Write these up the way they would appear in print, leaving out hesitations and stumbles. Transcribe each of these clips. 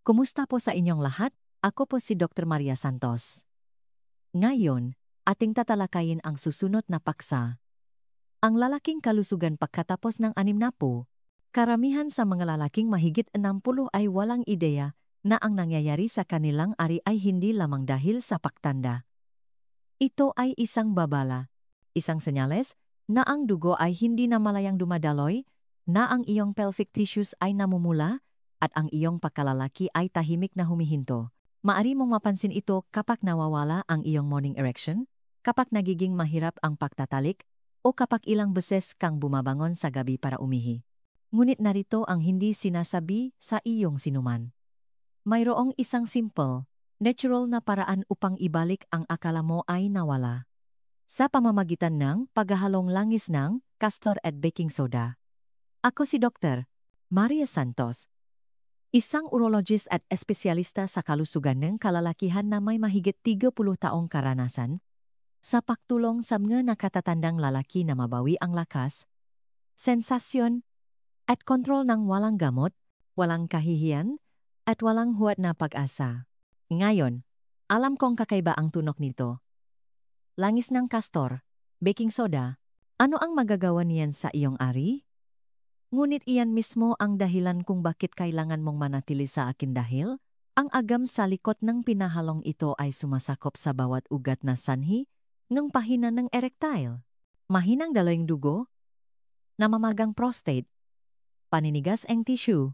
Kumusta po sa inyong lahat? Ako po si Dr. Maria Santos. Ngayon, ating tatalakayin ang susunod na paksa. Ang lalaking kalusugan pagkatapos ng 60. Karamihan sa mga lalaking mahigit 60 ay walang ideya na ang nangyayari sa kanilang ari ay hindi lamang dahil sa pagtanda. Ito ay isang babala, isang senyales na ang dugo ay hindi na malayang dumadaloy, na ang iyong pelvic tissues ay namumula, at ang iyong pagkalalaki ay tahimik na humihinto. Maari mong mapansin ito kapag nawawala ang iyong morning erection, kapag nagiging mahirap ang pagtatalik, o kapag ilang beses kang bumabangon sa gabi para umihi. Ngunit narito ang hindi sinasabi sa iyong sinuman. Mayroong isang simple, natural na paraan upang ibalik ang akala mo ay nawala. Sa pamamagitan ng paghahalong langis ng castor at baking soda. Ako si Dr. Maria Santos, isang urologist at espesyalista sa kalusugan ng kalalakihan na may mahigit 30 taong karanasan sa pagtulong sa mga nakatatandang lalaki na mabawi ang lakas, sensasyon, at kontrol ng walang gamot, walang kahihiyan, at walang huwad na pag-asa. Ngayon, alam kong kakaiba ang tunok nito. Langis ng castor, baking soda, ano ang magagawa niyan sa iyong ari? Ngunit iyan mismo ang dahilan kung bakit kailangan mong manatili sa akin dahil ang agam sa likod ng pinahalong ito ay sumasakop sa bawat ugat na sanhi ng pahina ng erectile, mahinang daloyng dugo, namamagang prostate, paninigas ang tissue,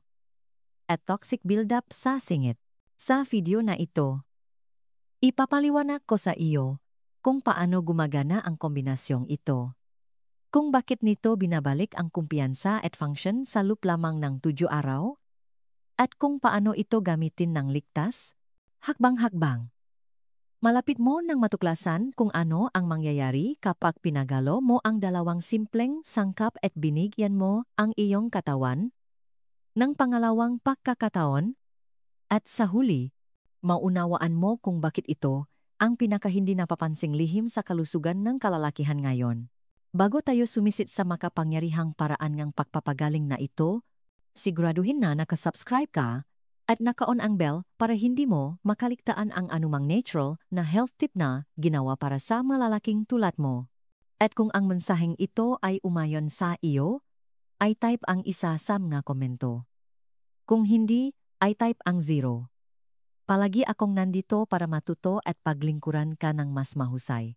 at toxic buildup sa singit. Sa video na ito, ipapaliwanag ko sa iyo kung paano gumagana ang kombinasyong ito. Kung bakit nito binabalik ang kumpiyansa at function sa loob lamang ng 7 araw, at kung paano ito gamitin ng ligtas, hakbang-hakbang. Malapit mo nang matuklasan kung ano ang mangyayari kapag pinagalo mo ang dalawang simpleng sangkap at binigyan mo ang iyong katawan ng pangalawang pagkakataon, at sa huli, maunawaan mo kung bakit ito ang pinakahindi napapansing lihim sa kalusugan ng kalalakihan ngayon. Bago tayo sumisit sa makapangyarihang paraan ng pagpapagaling na ito, siguraduhin na nakasubscribe ka at naka-on ang bell para hindi mo makaligtaan ang anumang natural na health tip na ginawa para sa malalaking tulad mo. At kung ang mensaheng ito ay umayon sa iyo, ay type ang isa sa mga komento. Kung hindi, ay type ang 0. Palagi akong nandito para matuto at paglingkuran ka ng mas mahusay.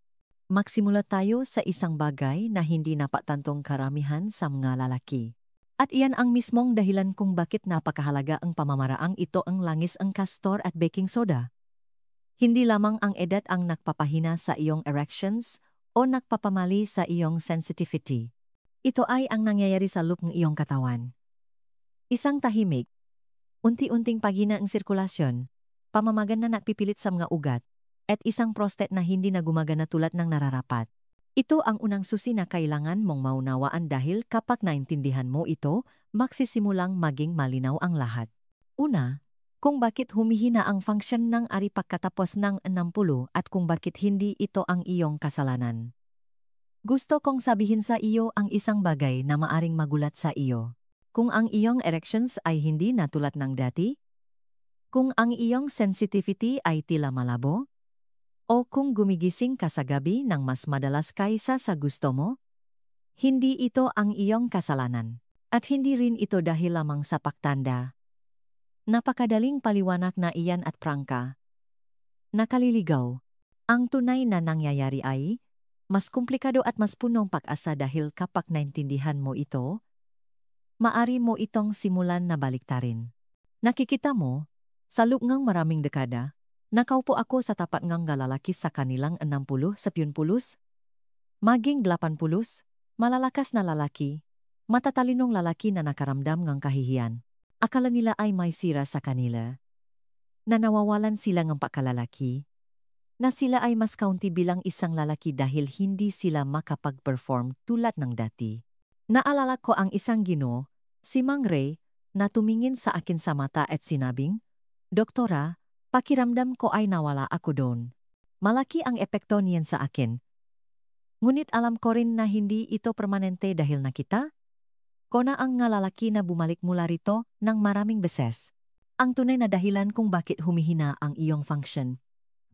Magsimula tayo sa isang bagay na hindi napatantong karamihan sa mga lalaki. At iyan ang mismong dahilan kung bakit napakahalaga ang pamamaraang ito ang langis ang castor at baking soda. Hindi lamang ang edad ang nagpapahina sa iyong erections o nagpapamali sa iyong sensitivity. Ito ay ang nangyayari sa loob ng iyong katawan. Isang tahimik, unti-unting paghina ang sirkulasyon, pamamagan na nagpipilit sa mga ugat, at isang prostate na hindi na gumagana tulad ng nararapat. Ito ang unang susi na kailangan mong maunawaan dahil kapag naintindihan mo ito, magsisimulang maging malinaw ang lahat. Una, kung bakit humihina ang function ng ari pagkatapos ng 60 at kung bakit hindi ito ang iyong kasalanan. Gusto kong sabihin sa iyo ang isang bagay na maaring magulat sa iyo. Kung ang iyong erections ay hindi na tulad ng dati, kung ang iyong sensitivity ay tila malabo, o kung gumigising ka sa gabi ng mas madalas kaysa sa gusto mo, hindi ito ang iyong kasalanan. At hindi rin ito dahil lamang sa pagtanda. Napakadaling paliwanag na iyan at prangka. Nakaliligaw. Ang tunay na nangyayari ay mas komplikado at mas punong pag-asa dahil kapag naintindihan mo ito, maari mo itong simulan na baliktarin. Nakikita mo, sa loob ng maraming dekada, nakaupo ako sa tapat ng lalaki sa kanilang 60 sa 70, maging 80, malalakas na lalaki, matatalinong lalaki na nakaramdam ng kahihiyan. Akala nila ay may sira sa kanila, na nawawalan sila ng pagkalalaki, na sila ay mas kaunti bilang isang lalaki dahil hindi sila makapag-perform tulad ng dati. Naalala ko ang isang Ginoo, si Mang Ray, na tumingin sa akin sa mata at sinabing, "Doktora, pakiramdam ko ay nawala ako doon. Malaki ang epekto niyan sa akin. Ngunit alam ko rin na hindi ito permanente dahil nakita ko na ang nga lalaki na bumalik mula rito ng maraming beses. Ang tunay na dahilan kung bakit humihina ang iyong function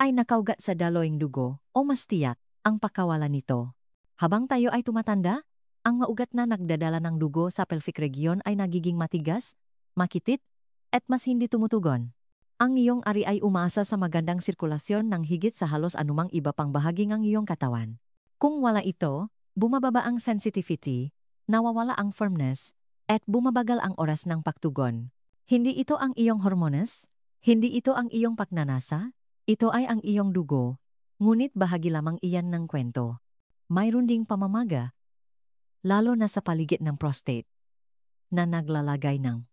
ay nakaugat sa daloyng dugo o mas tiyak ang pagkawala nito. Habang tayo ay tumatanda, ang maugat na nagdadala ng dugo sa pelvic region ay nagiging matigas, makitit, at mas hindi tumutugon. Ang iyong ari ay umaasa sa magandang sirkulasyon ng higit sa halos anumang iba pang bahagi ng iyong katawan. Kung wala ito, bumababa ang sensitivity, nawawala ang firmness, at bumabagal ang oras ng pagtugon. Hindi ito ang iyong hormones, hindi ito ang iyong pagnanasa, ito ay ang iyong dugo, ngunit bahagi lamang iyan ng kwento. Mayroon ding pamamaga, lalo na sa paligid ng prostate, na naglalagay ng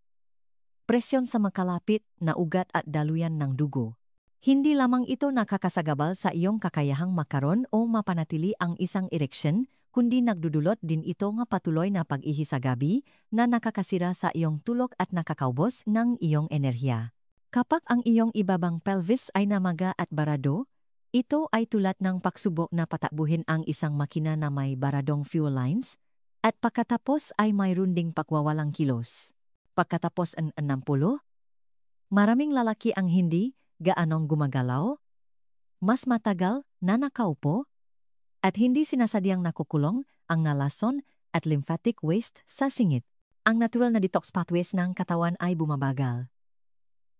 presyon sa makalapit na ugat at daluyan ng dugo. Hindi lamang ito nakakasagabal sa iyong kakayahang makaroon o mapanatili ang isang ereksyon, kundi nagdudulot din ito nga patuloy na pag-ihi sa gabi na nakakasira sa iyong tulog at nakakaubos ng iyong enerhiya. Kapag ang iyong ibabang pelvis ay namaga at barado, ito ay tulad ng pagsubok na patakbuhin ang isang makina na may baradong fuel lines, at pagkatapos ay mayroon ding pagwawalang kilos. Pagkatapos ang 60, maraming lalaki ang hindi gaanong gumagalaw, mas matagal na nakaupo, at hindi sinasadyang nakukulong ang nalason at lymphatic waste sa singit. Ang natural na detox pathways ng katawan ay bumabagal.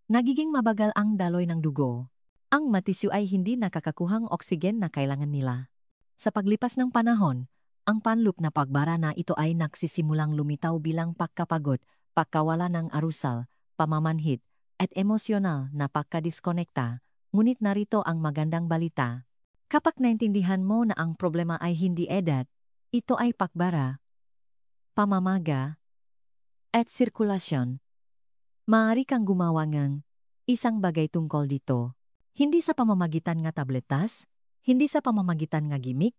Nagiging mabagal ang daloy ng dugo. Ang matisyo ay hindi nakakakuhang oksigen na kailangan nila. Sa paglipas ng panahon, ang panloop na pagbara na ito ay nagsisimulang lumitaw bilang pagkapagod, pagkawala ng arusal, pamamanhid, at emosyonal na pagkadiskonekta, ngunit narito ang magandang balita. Kapag naintindihan mo na ang problema ay hindi edad, ito ay pagbara, pamamaga, at sirkulasyon. Maaari kang gumawa ng isang bagay tungkol dito. Hindi sa pamamagitan nga tabletas, hindi sa pamamagitan nga gimmick,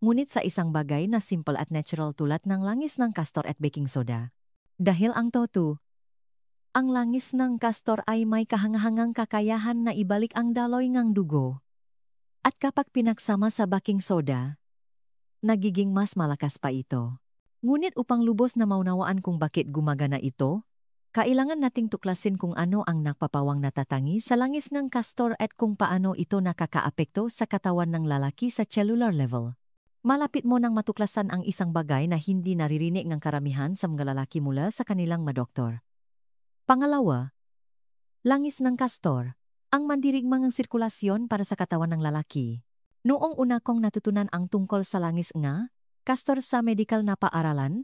ngunit sa isang bagay na simple at natural tulad ng langis ng castor at baking soda. Dahil ang ang langis ng castor ay may kahangahangang kakayahan na ibalik ang daloy ng dugo. At kapag pinagsama sa baking soda, nagiging mas malakas pa ito. Ngunit upang lubos na maunawaan kung bakit gumagana ito, kailangan nating tuklasin kung ano ang nakpapawang natatangi sa langis ng castor at kung paano ito nakakaapekto sa katawan ng lalaki sa cellular level. Malapit mo nang matuklasan ang isang bagay na hindi naririnig ng karamihan sa mga lalaki mula sa kanilang madoktor. Pangalawa, langis ng castor, ang mandirigmang sirkulasyon para sa katawan ng lalaki. Noong una kong natutunan ang tungkol sa langis nga, castor sa medical na paaralan,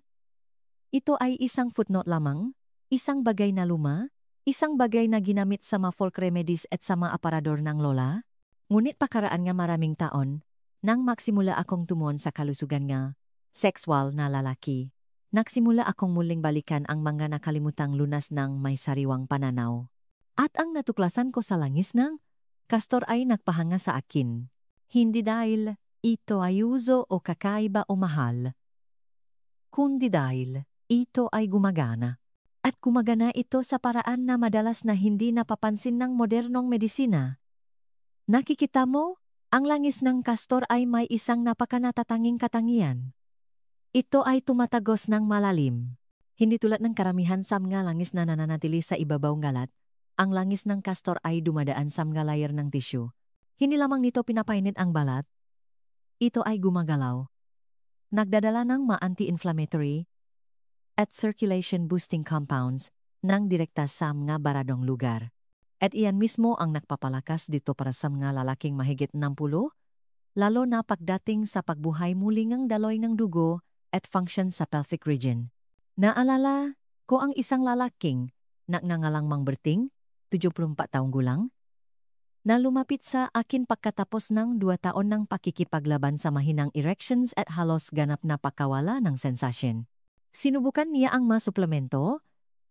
ito ay isang footnote lamang, isang bagay na luma, isang bagay na ginamit sa mga folk remedies at sa mga aparador ng lola. Ngunit pakaraan nga maraming taon, nang magsimula akong tumuon sa kalusugan nga, sexual na lalaki, nagsimula akong muling balikan ang mga nakalimutang lunas ng may sariwang pananaw. At ang natuklasan ko sa langis ng castor ay nagpahanga sa akin. Hindi dahil ito ay uso o kakaiba o mahal, kundi dahil ito ay gumagana. At gumagana ito sa paraan na madalas na hindi napapansin ng modernong medisina. Nakikita mo, ang langis ng castor ay may isang napakanatatanging katangian. Ito ay tumatagos ng malalim. Hindi tulad ng karamihan sa mga langis na nananatili sa ibabaw ngalat, ang langis ng castor ay dumadaan sa mga layer ng tissue. Hindi lamang nito pinapainit ang balat, ito ay gumagalaw. Nagdadala ng ma-anti-inflammatory at circulation-boosting compounds ng direkta sa mga baradong lugar. At iyan mismo ang nagpapalakas dito para sa mga lalaking mahigit 60, lalo na pagdating sa pagbuhay muli ng daloy ng dugo at function sa pelvic region. Naalala ko ang isang lalaking nangangalang Mang Berting, 74 taong gulang, na lumapit sa akin pagkatapos ng 2 taon ng pakikipaglaban sa mahinang erections at halos ganap na pagkawala ng sensasyon. Sinubukan niya ang mga suplemento,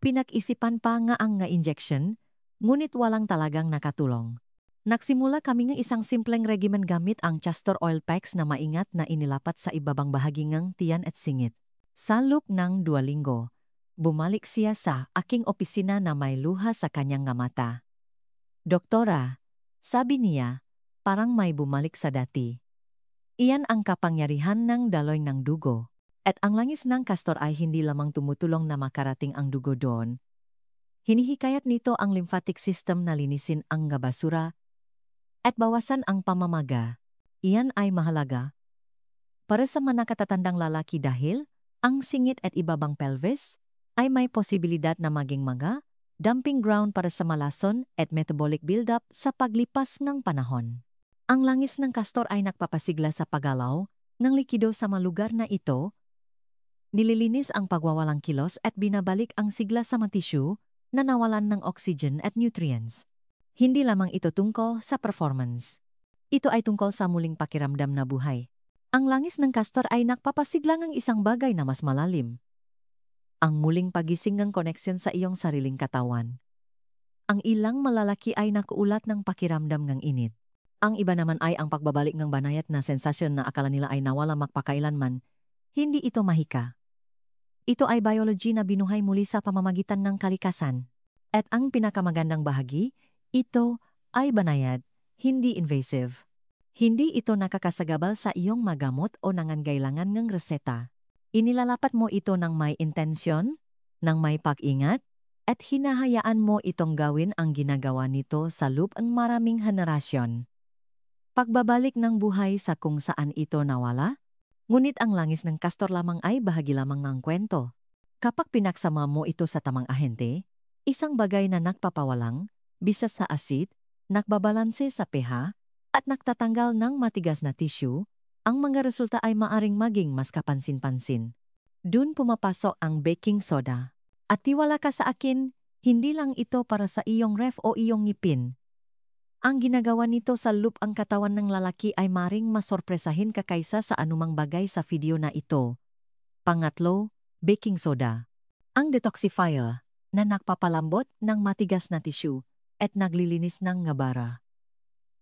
pinag-isipan pa nga ang nga injection, ngunit walang talagang nakatulong. Nagsimula kami ng isang simpleng regimen gamit ang castor oil packs na maingat na inilapat sa ibabang bahagi ng tiyan at singit. Sa loob ng 2 linggo, bumalik siya sa aking opisina na may luha sa kanyang nga mata. Doktora, sabi niya, parang may bumalik sa dati. Iyan ang kapangyarihan ng daloy ng dugo. At ang langis ng castor ay hindi lamang tumutulong na makarating ang dugo doon. Hinihikayat nito ang lymphatic system na linisin ang nga basura at bawasan ang pamamaga. Iyan ay mahalaga para sa mga nakatatandang lalaki dahil ang singit at ibabang pelvis ay may posibilidad na maging dumping ground para sa malason at metabolic buildup sa paglipas ng panahon. Ang langis ng castor ay nagpapasigla sa paggalaw ng likido sa mga lugar na ito, nililinis ang pagwawalang kilos at binabalik ang sigla sa mga tissue na nawalan ng oxygen at nutrients. Hindi lamang ito tungkol sa performance. Ito ay tungkol sa muling pakiramdam na buhay. Ang langis ng castor ay nagpapasigla ng isang bagay na mas malalim. Ang muling pagising ng koneksyon sa iyong sariling katawan. Ang ilang malalaki ay nakuulat ng pakiramdam ng init. Ang iba naman ay ang pagbabalik ng banayat na sensasyon na akala nila ay nawala magpakailanman. Hindi ito mahika. Ito ay biology na binuhay muli sa pamamagitan ng kalikasan. At ang pinakamagandang bahagi, ito ay banayad, hindi invasive. Hindi ito nakakasagabal sa iyong magamot o nangangailangan ng reseta. Inilalapat mo ito ng may intensyon, ng may pag-ingat, at hinahayaan mo itong gawin ang ginagawa nito sa loob ng maraming henerasyon. Pagbabalik ng buhay sa kung saan ito nawala, ngunit ang langis ng castor lamang ay bahagi lamang ng kwento. Kapag pinaksama mo ito sa tamang ahente, isang bagay na nagpapawalang, bisa sa asid, nagbabalanse sa pH, at nagtatanggal ng matigas na tissue, ang mga resulta ay maaring maging mas kapansin-pansin. Dun pumapasok ang baking soda. At tiwala ka sa akin, hindi lang ito para sa iyong ref o iyong ngipin. Ang ginagawa nito sa loob ang katawan ng lalaki ay maring masorpresahin ka kaysa sa anumang bagay sa video na ito. Pangatlo, baking soda. Ang detoxifier na nagpapalambot ng matigas na tissue at naglilinis ng ngabara.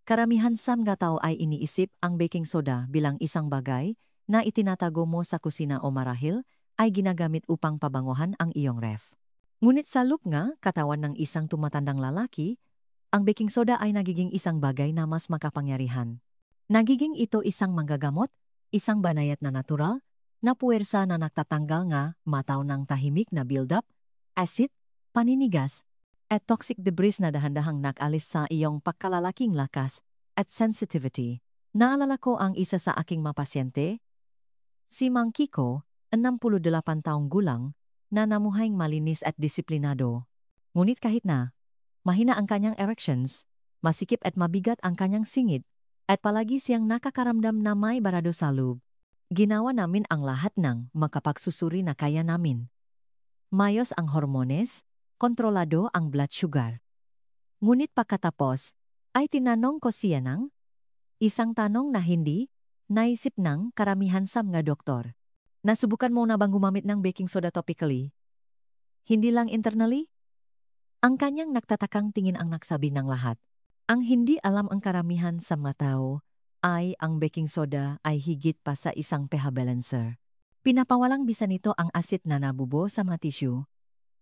Karamihan sa mga tao ay iniisip ang baking soda bilang isang bagay na itinatago mo sa kusina o marahil ay ginagamit upang pabanguhan ang iyong ref. Ngunit sa loob nga katawan ng isang tumatandang lalaki, ang baking soda ay nagiging isang bagay na mas makapangyarihan. Nagiging ito isang manggagamot, isang banayat na natural, na puwersa na nagtatanggal nga mataw ng tahimik na build-up, acid, paninigas, at toxic debris na dahan-dahang nag-alis sa iyong pagkalalaking lakas at sensitivity. Naalala ko ang isa sa aking mga pasyente, si Mang Kiko, 68 taong gulang, na namuhayng malinis at disiplinado. Ngunit kahit na, mahina ang kanyang erections, masikip at mabigat ang kanyang singit, at palagi siyang nakakaramdam na may barado sa loob, ginawa namin ang lahat ng makapagsusuri na kaya namin. Mayos ang hormones, kontrolado ang blood sugar. Ngunit pagkatapos, ay tinanong ko siya ng isang tanong na hindi naisip ng karamihan sa mga doktor. Nasubukan mo na bang gumamit ng baking soda topically? Hindi lang internally? Ang kanyang nagtatakang tingin ang nagsabi ng lahat. Ang hindi alam ang karamihan sa mga tao ay ang baking soda ay higit pa sa isang pH balancer. Pinapawalang bisa nito ang asid na nabubo sa mga tissue,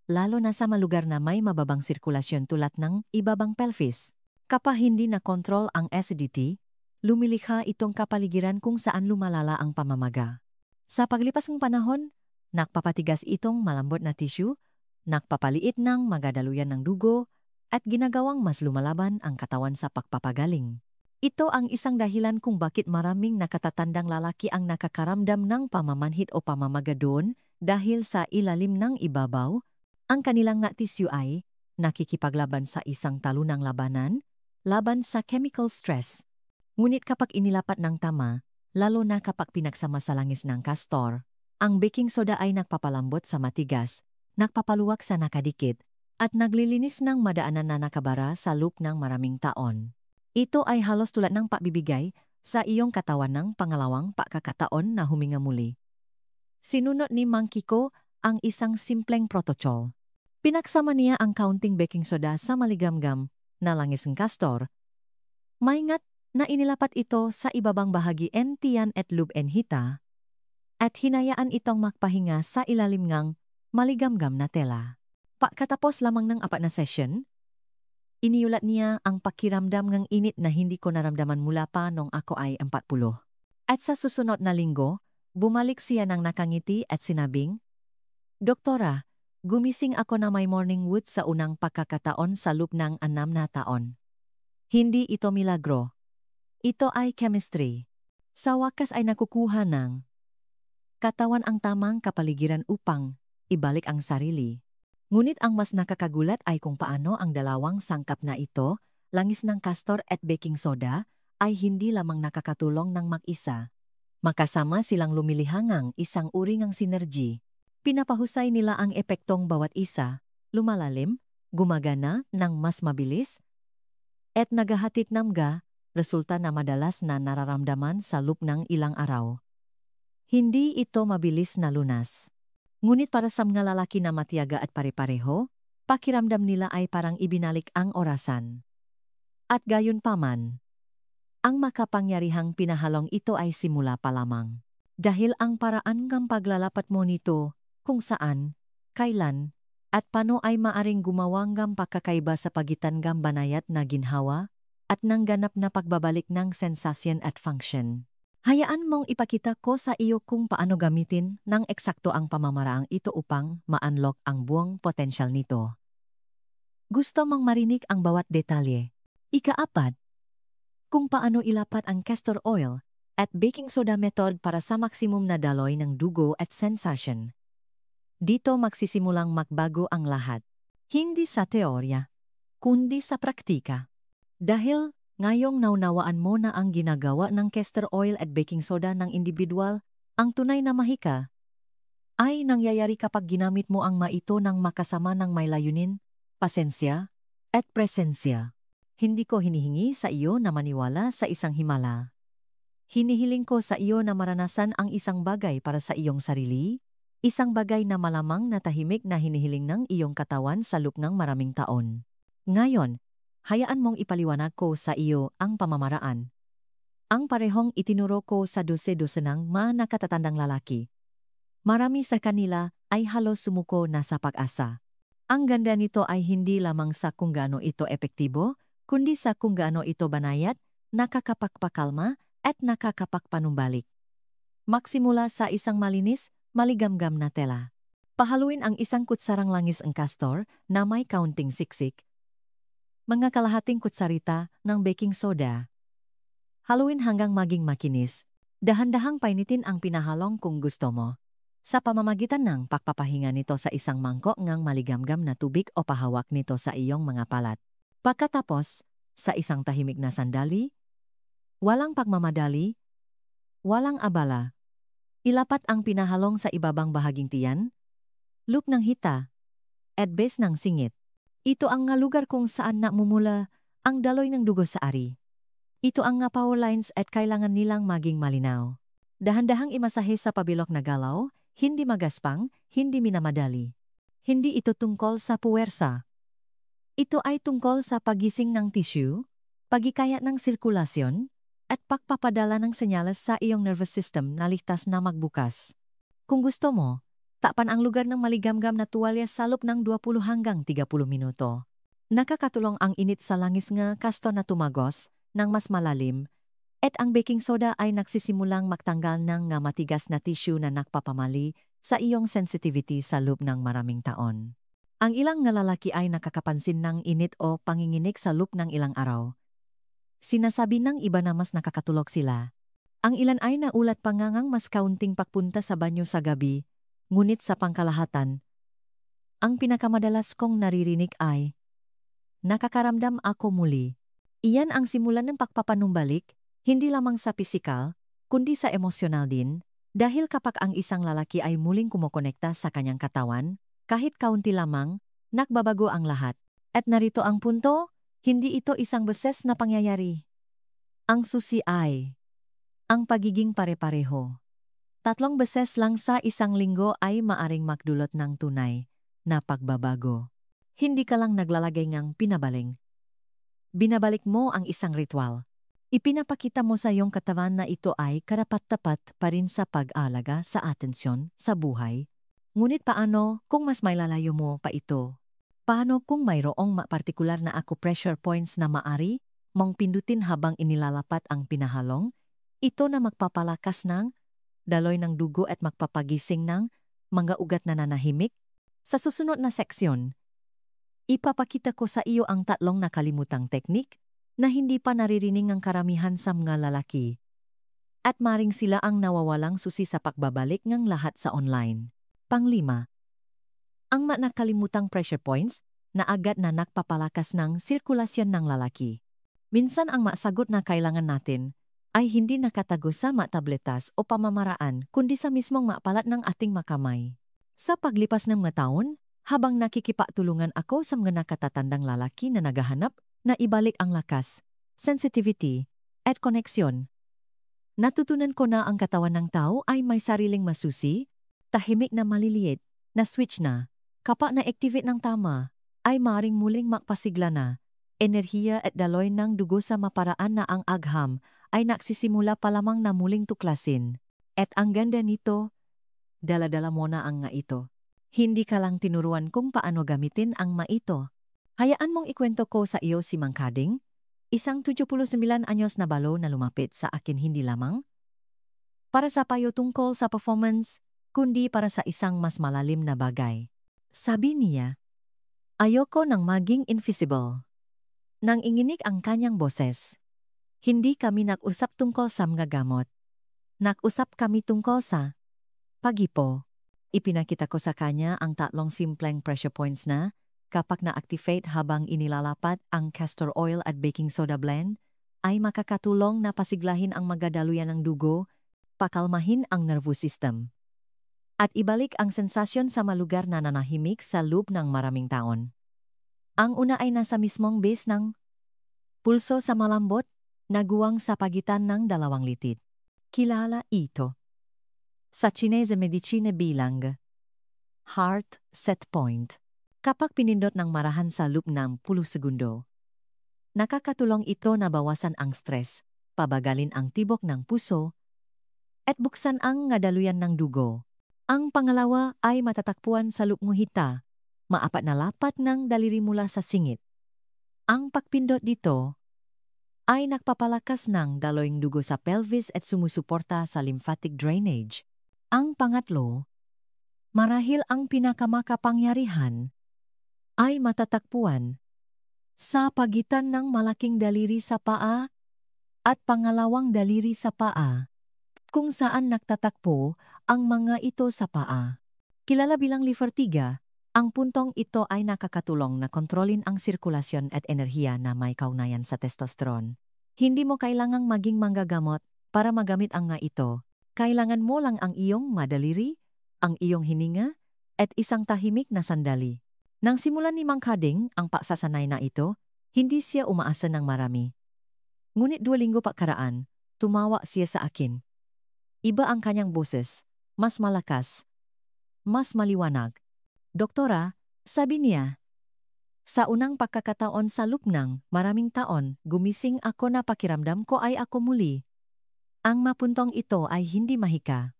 lalo na sa mga lugar na may mababang sirkulasyon tulad ng ibabang pelvis. Kapag hindi na kontrol ang acidity, lumilikha itong kapaligiran kung saan lumalala ang pamamaga. Sa paglipas ng panahon, nakpapatigas itong malambot na tissue, nakpapaliit ng magadaluyan ng dugo, at ginagawang mas lumalaban ang katawan sa pagpapagaling. Ito ang isang dahilan kung bakit maraming nakatatandang lalaki ang nakakaramdam ng pamamanhid o pamamaga doon dahil sa ilalim ng ibabaw, ang kanilang nga tissue ay nakikipaglaban sa isang talunang labanan, laban sa chemical stress. Ngunit kapag inilapat ng tama, lalo na kapag pinagsama sa langis ng castor, ang baking soda ay nagpapalambot sa matigas, nagpapaluwak sa nakadikit, at naglilinis ng madaanan na nakabara sa loob ng maraming taon. Ito ay halos tulad ng pagbibigay sa iyong katawan ng pangalawang pagkakataon na huminga muli. Sinunod ni Mang Kiko ang isang simpleng protocol. Pinagsama niya ang kaunting baking soda sa maligamgam na langis ng castor. Maingat na inilapat ito sa ibabang bahagi ng tiyan at loob ng hita, at hinayaan itong magpahinga sa ilalim ng maligamgam na tela. Pagkatapos lamang ng 4 na session, iniulat niya ang pakiramdam ng init na hindi ko naramdaman mula pa nung ako ay 40. At sa susunod na linggo, bumalik siya ng nakangiti at sinabing, "Doktora, Gumising ako na may morning wood sa unang pagkakataon sa loob ng 6 na taon. Hindi ito milagro. Ito ay chemistry. Sa wakas ay nakukuha ng katawan ang tamang kapaligiran upang ibalik ang sarili. Ngunit ang mas nakakagulat ay kung paano ang dalawang sangkap na ito, langis ng castor at baking soda, ay hindi lamang nakakatulong ng mag-isa. Makasama silang lumilihangang isang uri ng synergy. Pinapahusay nila ang epektong bawat isa, lumalalim, gumagana ng mas mabilis, at nagahatid ng resulta na madalas na nararamdaman sa loob ng ilang araw. Hindi ito mabilis na lunas. Ngunit para sa mga lalaki na matiyaga at pare-pareho, pakiramdam nila ay parang ibinalik ang orasan. At gayon paman, ang makapangyarihang pinahalong ito ay simula pa lamang. Dahil ang paraan ng paglalapat mo nito, kung saan, kailan, at paano ay maaring gumawang ng pagkakaiba sa pagitan ng banayat na ginhawa at ng ganap na pagbabalik ng sensasyon at function. Hayaan mong ipakita ko sa iyo kung paano gamitin ng eksakto ang pamamaraang ito upang ma-unlock ang buong potensyal nito. Gusto mong marinig ang bawat detalye. Ika-4. Kung paano ilapat ang castor oil at baking soda method para sa maksimum na daloy ng dugo at sensation. Dito magsisimulang magbago ang lahat. Hindi sa teorya, kundi sa praktika. Dahil ngayong naunawaan mo na ang ginagawa ng castor oil at baking soda ng individual, ang tunay na mahika, ay nangyayari kapag ginamit mo ang maito ng makasama ng may layunin, pasensya, at presensya. Hindi ko hinihingi sa iyo na maniwala sa isang himala. Hinihiling ko sa iyo na maranasan ang isang bagay para sa iyong sarili, isang bagay na malamang na tahimik na hinihiling ng iyong katawan sa loob ng maraming taon. Ngayon, hayaan mong ipaliwanag ko sa iyo ang pamamaraan. Ang parehong itinuro ko sa 12 ng mga nakatatandang lalaki. Marami sa kanila ay halos sumuko na sa pag-asa. Ang ganda nito ay hindi lamang sa kung gaano ito epektibo, kundi sa kung gaano ito banayat, nakakapagpakalma, at nakakapagpanumbalik. Magsimula sa isang malinis, maligamgam na tela. Pahaluin ang isang kutsarang langis ang castor na may kaunting siksik. Mga kalahating kutsarita ng baking soda. Haluin hanggang maging makinis. Dahan-dahang painitin ang pinahalong kung gusto mo. Sa pamamagitan ng pagpapahinga nito sa isang mangkok ng maligamgam na tubig o pahawak nito sa iyong mga palat. Pagkatapos, sa isang tahimik na sandali, walang pagmamadali, walang abala, ilapat ang pinahalong sa ibabang bahaging tiyan, loop ng hita, at base ng singit. Ito ang nga lugar kung saan namumula ang daloy ng dugo sa ari. Ito ang nga power lines at kailangan nilang maging malinaw. Dahan-dahang imasahe sa pabilok na galaw, hindi magaspang, hindi minamadali. Hindi ito tungkol sa puwersa. Ito ay tungkol sa pagising ng tissue, pagikaya ng sirkulasyon, at pagpapadala ng senyales sa iyong nervous system na ligtas na magbukas. Kung gusto mo, takpan ang lugar ng maligamgam na tuwalya sa loob ng 20 hanggang 30 minuto. Nakakatulong ang init sa langis nga castor na tumagos ng mas malalim, at ang baking soda ay nagsisimulang magtanggal ng nga matigas na tissue na nakpapamali sa iyong sensitivity sa loob ng maraming taon. Ang ilang nga lalaki ay nakakapansin ng init o panginginig sa loob ng ilang araw. Sinasabi ng iba na mas nakakatulog sila. Ang ilan ay naulat pa ngang mas kaunting pagpunta sa banyo sa gabi, ngunit sa pangkalahatan, ang pinakamadalas kong naririnig ay, nakakaramdam ako muli. Iyan ang simulan ng pagpapanumbalik, hindi lamang sa pisikal, kundi sa emosyonal din, dahil kapag ang isang lalaki ay muling kumokonekta sa kanyang katawan, kahit kaunti lamang, nagbabago ang lahat. At narito ang punto, hindi ito isang beses na pangyayari. Ang susi ay ang pagiging pare-pareho. 3 beses lang sa isang linggo ay maaring magdulot ng tunay na pagbabago. Hindi ka lang naglalagay ngang pinabaling. Binabalik mo ang isang ritual. Ipinapakita mo sa iyong katawan na ito ay karapat-dapat pa rin sa pag-alaga sa atensyon sa buhay. Ngunit paano kung mas may lalayo mo pa ito? Paano kung mayroong partikular na acupressure points na maari mong pindutin habang inilalapat ang pinahalong? Ito na magpapalakas ng daloy ng dugo at magpapagising ng mga ugat na nanahimik Sa susunod na seksyon, ipapakita ko sa iyo ang 3 nakalimutang teknik na hindi pa naririnig ng karamihan sa mga lalaki. At maring sila ang nawawalang susi sa pagbabalik ng lahat sa online. Pang-5. Ang nakalimutan pressure points na agad na nagpapalakas ng sirkulasyon ng lalaki. Minsan ang masagot na kailangan natin ay hindi nakatago sa tabletas o pamamaraan kundi sa mismong mapalat ng ating makamay. Sa paglipas ng mga taon, habang nakikipagtulungan ako sa mga nakatatandang lalaki na naghahanap na ibalik ang lakas, sensitivity, at koneksyon, natutunan ko na ang katawan ng tao ay may sariling masusi, tahimik na maliliit, na switch na, kapag na-activate ng tama, ay maring muling makpasigla na, enerhiya at daloy ng dugo sa maparaan na ang agham ay nagsisimula pa lamang na muling tuklasin. At ang ganda nito, dala-dala mo na ang nga ito. Hindi ka lang tinuruan kung paano gamitin ang ito. Hayaan mong ikwento ko sa iyo si Mang Kading, isang 79 anyos na balo na lumapit sa akin hindi lamang para sa payo tungkol sa performance, kundi para sa isang mas malalim na bagay. Sabi niya, ayoko nang maging invisible. Nang inginig ang kanyang boses, hindi kami nag-usap tungkol sa mga gamot. Nag-usap kami tungkol sa pagipo. Ipinakita ko sa kanya ang 3 simpleng pressure points na, kapag na-activate habang inilalapat ang castor oil at baking soda blend, ay makakatulong na pasiglahin ang magadaluyan ng dugo, pakalmahin ang nervous system, at ibalik ang sensasyon sa malugar na nanahimik sa loob ng maraming taon. Ang una ay nasa mismong base ng pulso sa malambot, naguwang sa pagitan ng 2 litid. Kilala ito sa Chinese medicine bilang heart set point. Kapag pinindot ng marahan sa loob ng 10 segundo, nakakatulong ito na bawasan ang stress, pabagalin ang tibok ng puso, at buksan ang daluyan ng dugo. Ang pangalawa ay matatakpuan sa loob nguhita, maapat na lapat ng daliri mula sa singit. Ang pagpindot dito ay nagpapalakas ng daloyng dugo sa pelvis at sumusuporta sa lymphatic drainage. Ang pangatlo, marahil ang pinakamakapangyarihan, ay matatakpuan sa pagitan ng malaking daliri sa paa at pangalawang daliri sa paa, kung saan nagtatakpo ang mga ito sa paa. Kilala bilang livertiga, ang puntong ito ay nakakatulong na kontrolin ang sirkulasyon at enerhiya na may kaugnayan sa testosterone. Hindi mo kailangang maging manggagamot para magamit ang nga ito. Kailangan mo lang ang iyong madaliri, ang iyong hininga, at isang tahimik na sandali. Nang simulan ni Mang Kading ang paksasanay na ito, hindi siya umaasa ng marami. Ngunit 2 linggo pagkaraan, tumawa siya sa akin. Iba ang kanyang boses, mas malakas, mas maliwanag. Doktora, sabi niya, sa unang pagkakataon sa loob ng maraming taon, gumising ako na pakiramdam ko ay ako muli. Ang mapuntong ito ay hindi mahika.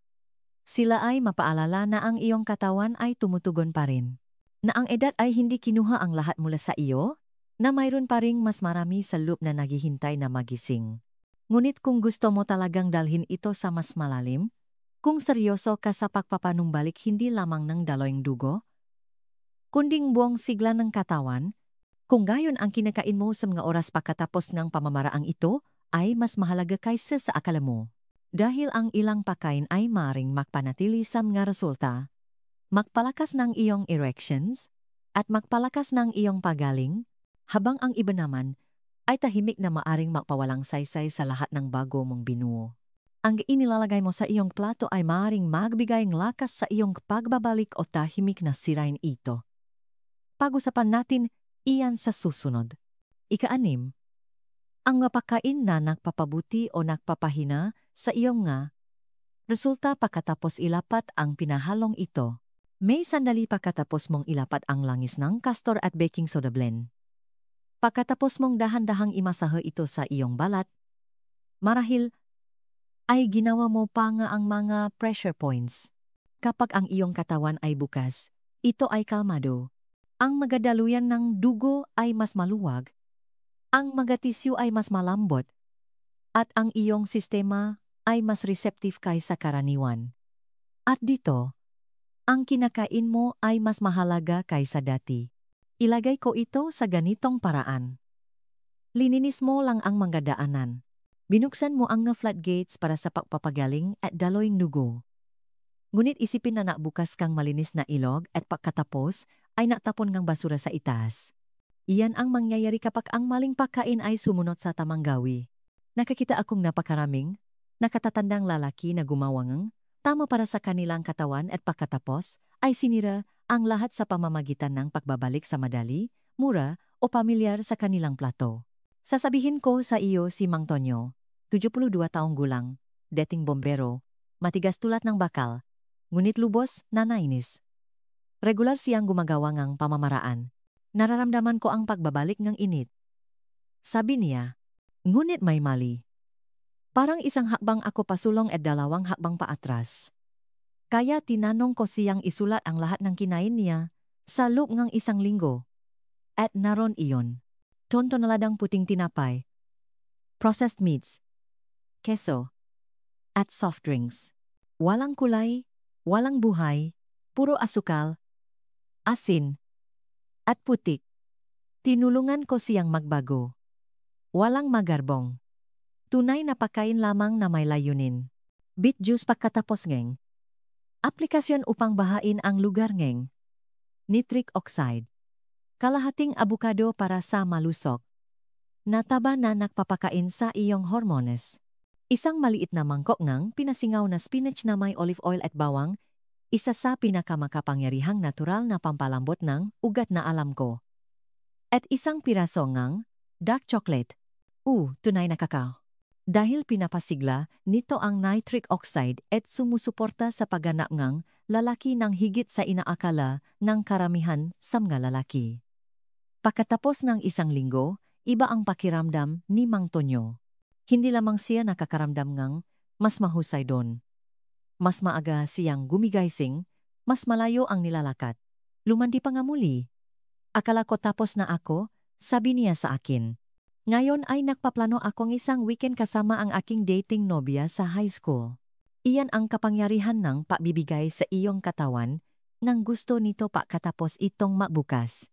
Sila ay mapaalala na ang iyong katawan ay tumutugon pa rin. Na ang edad ay hindi kinuha ang lahat mula sa iyo, na mayroon pa ring mas marami sa loob na naghihintay na magising. Ngunit kung gusto mo talagang dalhin ito sa mas malalim, kung seryoso ka sa pagpapanumbalik hindi lamang ng daloyng dugo, kunding buong sigla ng katawan, kung gayon ang kinakain mo sa mga oras pagkatapos ng pamamaraang ito, ay mas mahalaga kaysa sa akala mo. Dahil ang ilang pagkain ay maring magpanatili sa mga resulta, magpalakas ng iyong erections, at magpalakas ng iyong pagaling, habang ang iba naman ay tahimik na maaring magpawalang saysay sa lahat ng bago mong binuo. Ang inilalagay mo sa iyong plato ay maaaring magbigay ng lakas sa iyong pagbabalik o tahimik na sirain ito. Pag-usapan natin iyan sa susunod. Ika-6. Ang mapakain na nagpapabuti o nagpapahina sa iyong nga, resulta pagkatapos ilapat ang pinahalong ito. May sandali pagkatapos mong ilapat ang langis ng castor at baking soda blend. Pagkatapos mong dahan-dahang imasahe ito sa iyong balat, marahil ay ginawa mo pa nga ang mga pressure points. Kapag ang iyong katawan ay bukas, ito ay kalmado. Ang magadaluyan ng dugo ay mas maluwag, ang mga tisyu ay mas malambot, at ang iyong sistema ay mas receptive kaysa karaniwan. At dito, Ang kinakain mo ay mas mahalaga kaysa dati. Ilagay ko ito sa ganitong paraan. Lininis mo lang ang mga daanan. Binuksan mo ang floodgates para sa pagpapagaling at daloying dugo. Ngunit isipin na bukas kang malinis na ilog at pagkatapos ay natapon ngang basura sa itaas. Iyan ang mangyayari kapag ang maling pagkain ay sumunod sa tamang gawi. Nakakita akong napakaraming, nakatatandang lalaki na gumawangang, tama para sa kanilang katawan at pagkatapos ay sinira ang lahat sa pamamagitan ng pagbabalik sa madali, mura o pamilyar sa kanilang plato. Sasabihin ko sa iyo si Mang Tonyo, 72 taong gulang, dating bombero, matigas tulad ng bakal, ngunit lubos na nainis. Regular siyang gumagawa ngang pamamaraan. Nararamdaman ko ang pagbabalik ng init. Sabi niya, ngunit may mali. Parang isang hakbang ako pasulong at dalawang hakbang paatras. Kaya tinanong ko siyang isulat ang lahat ng kinain niya sa loob ng isang linggo. At naron iyon. Tonto na ladang puting tinapay, processed meats, keso, at soft drinks. Walang kulay, walang buhay, puro asukal, asin, at putik. Tinulungan ko siyang magbago. Walang magarbong. Tunay na pagkain lamang na may layunin. Beet juice pagkatapos ngeng. Aplikasyon upang bahain ang lugar ngeng. Nitric oxide. Kalahating abukado para sa malusok. Nataba na nagpapakain sa iyong hormones. Isang maliit na mangkok ng pinasingaw na spinach na may olive oil at bawang, isa sa pinakamakapangyarihang natural na pampalambot ng ugat na alam ko. At isang piraso ng dark chocolate. Tunay na kakao. Dahil pinapasigla nito ang nitric oxide at sumusuporta sa pagganap ng lalaki ng higit sa inaakala ng karamihan sa mga lalaki. Pagkatapos ng isang linggo, iba ang pakiramdam ni Mang Tonyo. Hindi lamang siya nakakaramdam ng mas mahusay doon. Mas maaga siyang gumigising, mas malayo ang nilalakad. Lumandi pa nga muli. Akala ko tapos na ako, sabi niya sa akin. Ngayon ay nagpaplano akong isang weekend kasama ang aking dating nobya sa high school. Iyan ang kapangyarihan ng pagbibigay sa iyong katawan, nang gusto nito pagkatapos itong mabukas.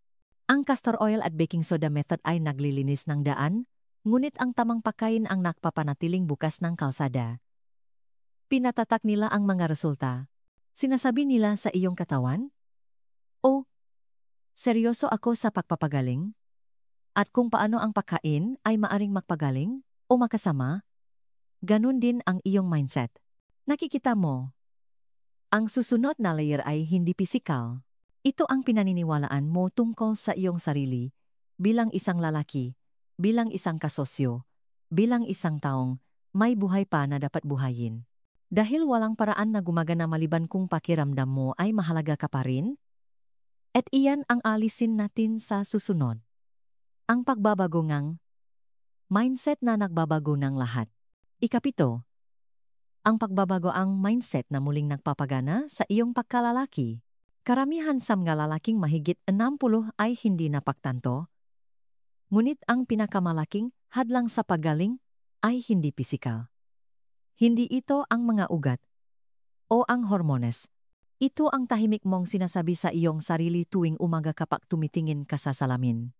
Ang castor oil at baking soda method ay naglilinis ng daan, ngunit ang tamang pagkain ang nagpapanatiling bukas ng kalsada. Pinatatak nila ang mga resulta. Sinasabi nila sa iyong katawan? Seryoso ako sa pagpapagaling? At kung paano ang pagkain ay maaring magpagaling o makasama? Ganun din ang iyong mindset. Nakikita mo. Ang susunod na layer ay hindi pisikal. Ito ang pinaniniwalaan mo tungkol sa iyong sarili, bilang isang lalaki, bilang isang kasosyo, bilang isang taong may buhay pa na dapat buhayin. Dahil walang paraan na gumagana maliban kung pakiramdam mo ay mahalaga ka pa rin? At iyan ang alisin natin sa susunod. Ang pagbabago ngang mindset na nagbabago ng lahat. Ikapito, ang pagbabago ang mindset na muling nagpapagana sa iyong pagkalalaki. Karamihan sa mga lalaking mahigit 60 ay hindi napagtanto. Ngunit ang pinakamalaking hadlang sa paggaling ay hindi pisikal. Hindi ito ang mga ugat o ang hormones. Ito ang tahimik mong sinasabi sa iyong sarili tuwing umaga kapag tumitingin ka sa salamin.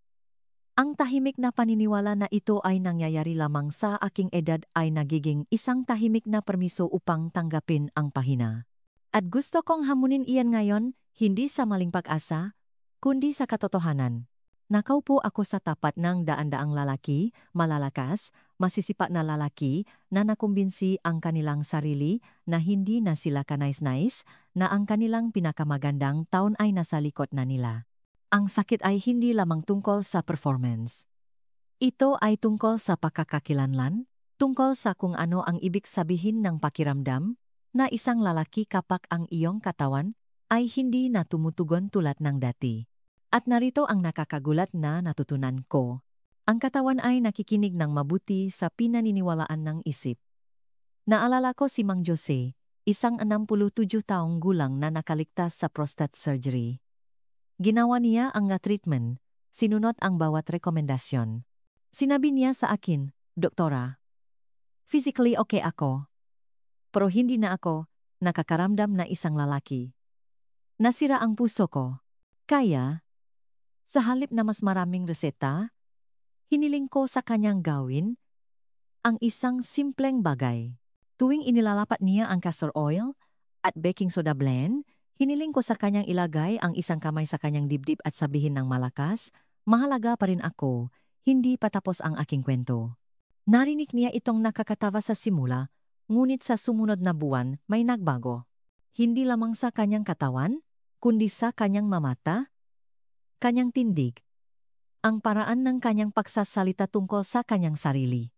Ang tahimik na paniniwala na ito ay nangyayari lamang sa aking edad ay nagiging isang tahimik na permiso upang tanggapin ang pahina. At gusto kong hamunin iyan ngayon, hindi sa maling pag-asa, kundi sa katotohanan. Nakaupo ako sa tapat ng daan-daang lalaki, malalakas, masisipa na lalaki na nakumbinsi ang kanilang sarili na hindi na sila kanais-nais, na ang kanilang pinakamagandang taon ay nasa likod na nila. Ang sakit ay hindi lamang tungkol sa performance. Ito ay tungkol sa pagkakakilanlan, tungkol sa kung ano ang ibig sabihin ng pakiramdam na isang lalaki kapag ang iyong katawan ay hindi na tumutugon tulad ng dati. At narito ang nakakagulat na natutunan ko. Ang katawan ay nakikinig ng mabuti sa pinaniniwalaan ng isip. Naalala ko si Mang Jose, isang 67 taong gulang na nakaligtas sa prostate surgery. Ginawa niya ang treatment, sinunod ang bawat rekomendasyon. Sinabi niya sa akin, "Doktora, physically okay ako. Pero hindi na ako nakakaramdam na isang lalaki." Nasira ang puso ko. Kaya, sa halip na mas maraming reseta, hiniling ko sa kanyang gawin ang isang simpleng bagay. Tuwing inilalapat niya ang castor oil at baking soda blend, hiniling ko sa kanyang ilagay ang isang kamay sa kanyang dibdib at sabihin ng malakas, mahalaga pa rin ako, hindi pa tapos ang aking kwento. Narinig niya itong nakakatawa sa simula, ngunit sa sumunod na buwan may nagbago. Hindi lamang sa kanyang katawan, kundi sa kanyang mamata, kanyang tindig, ang paraan ng kanyang pagsasalita tungkol sa kanyang sarili.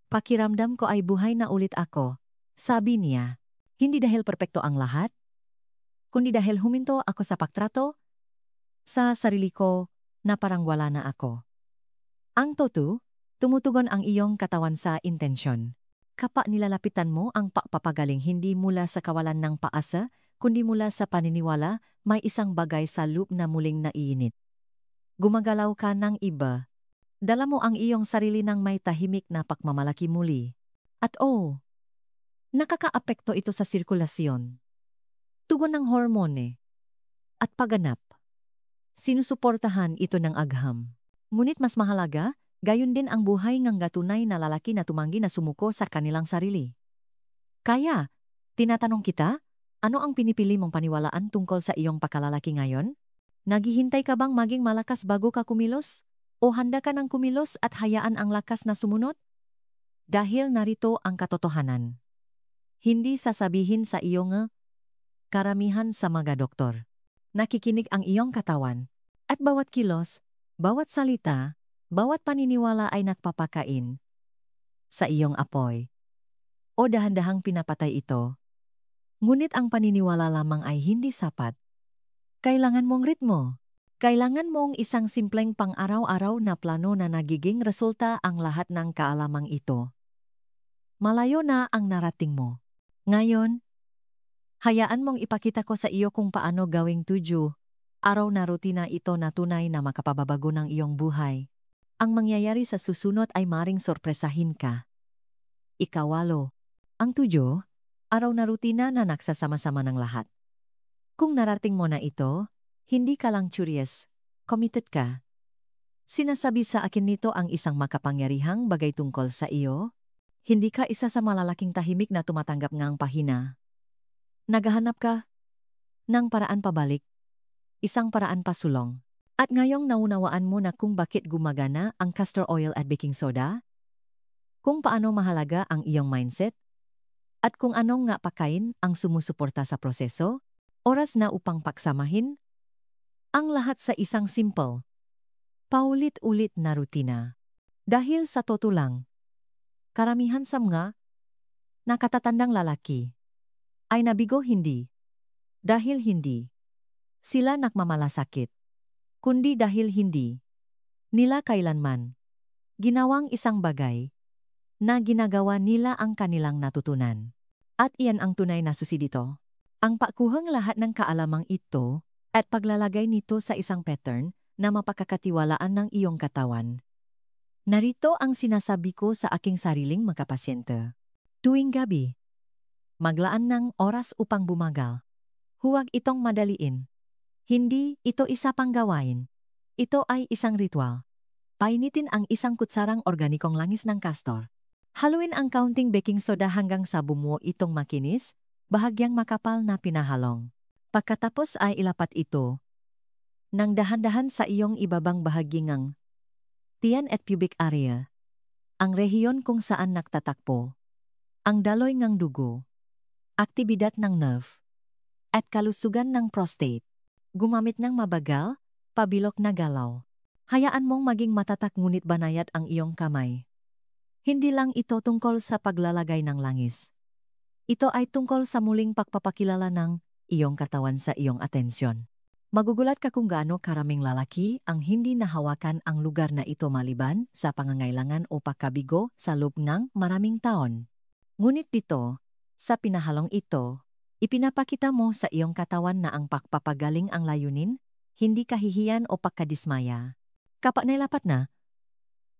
Pakiramdam ko ay buhay na ulit ako, sabi niya. Hindi dahil perpekto ang lahat, kundi dahil huminto ako sa pagtrato sa sarili ko na parang wala na ako. Ang totoo, tumutugon ang iyong katawan sa intensyon. Kapag nilalapitan mo ang pagpapagaling hindi mula sa kawalan ng paasa, kundi mula sa paniniwala, may isang bagay sa loob na muling naiinit. Gumagalaw ka ng iba. Dala mo ang iyong sarili ng may tahimik na pagmamalaki muli. At nakakaapekto ito sa sirkulasyon. Tugon ng hormone. At pagganap. Sinusuportahan ito ng agham. Ngunit mas mahalaga, gayon din ang buhay ng gatunay na lalaki na tumanggi na sumuko sa kanilang sarili. Kaya, tinatanong kita, ano ang pinipili mong paniwalaan tungkol sa iyong pagkalalaki ngayon? Naghihintay ka bang maging malakas bago ka kumilos? O handa ka ng kumilos at hayaan ang lakas na sumunod? Dahil narito ang katotohanan. Hindi sasabihin sa iyong karamihan sa mga doktor. Nakikinig ang iyong katawan. At bawat kilos, bawat salita, bawat paniniwala ay nagpapakain sa iyong apoy. O dahan-dahang pinapatay ito. Ngunit ang paniniwala lamang ay hindi sapat. Kailangan mong ritmo. Kailangan mong isang simpleng pang-araw-araw na plano na nagiging resulta ang lahat ng kaalamang ito. Malayo na ang narating mo. Ngayon, hayaan mong ipakita ko sa iyo kung paano gawing 7 araw na rutina ito na tunay na makapababago ng iyong buhay. Ang mangyayari sa susunod ay maring sorpresahin ka. 8. Ang 7 araw na rutina na nagsasama-sama ng lahat. Kung narating mo na ito, hindi ka lang curious, committed ka. Sinasabi sa akin nito ang isang makapangyarihang bagay tungkol sa iyo. Hindi ka isa sa malalaking tahimik na tumatanggap ngang pahina. Naghahanap ka ng paraan pabalik, isang paraan pasulong. At ngayong naunawaan mo na kung bakit gumagana ang castor oil at baking soda, kung paano mahalaga ang iyong mindset, at kung anong nga pakain ang sumusuporta sa proseso, oras na upang pagsamahin, ang lahat sa isang simple, paulit-ulit na rutina. Dahil sa totoo lang, karamihan sa mga nakatatandang lalaki ay nabigo hindi. Dahil hindi sila nagmamalasakit, kundi dahil hindi nila kailanman ginawang isang bagay na ginagawa nila ang kanilang natutunan. At iyan ang tunay na susi dito. Ang pagkuhang lahat ng kaalamang ito at paglalagay nito sa isang pattern na mapakakatiwalaan ng iyong katawan. Narito ang sinasabi ko sa aking sariling magkapasyente. Tuwing gabi, maglaan ng oras upang bumagal. Huwag itong madaliin. Hindi ito isa pang gawain. Ito ay isang ritual. Painitin ang isang kutsarang organikong langis ng castor. Haluin ang kaunting baking soda hanggang sa bumuo itong makinis, bahagyang makapal na pinahalong. Pagkatapos ay ilapat ito nang dahan-dahan sa iyong ibabang bahagi ng tiyan at pubic area, ang rehiyon kung saan nagtatakpo, ang daloy ng dugo, aktibidad ng nerve, at kalusugan ng prostate. Gumamit ng mabagal, pabilok na galaw. Hayaan mong maging matatak ngunit banayad ang iyong kamay. Hindi lang ito tungkol sa paglalagay ng langis. Ito ay tungkol sa muling pagpapakilala ng iyong katawan sa iyong atensyon. Magugulat ka kung gaano karaming lalaki ang hindi nahawakan ang lugar na ito maliban sa pangangailangan o pagkabigo sa loob ng maraming taon. Ngunit dito, sa pinahalong ito, ipinapakita mo sa iyong katawan na ang pagpapagaling ang layunin, hindi kahihiyan o pagkadismaya. Kapag nailapat na,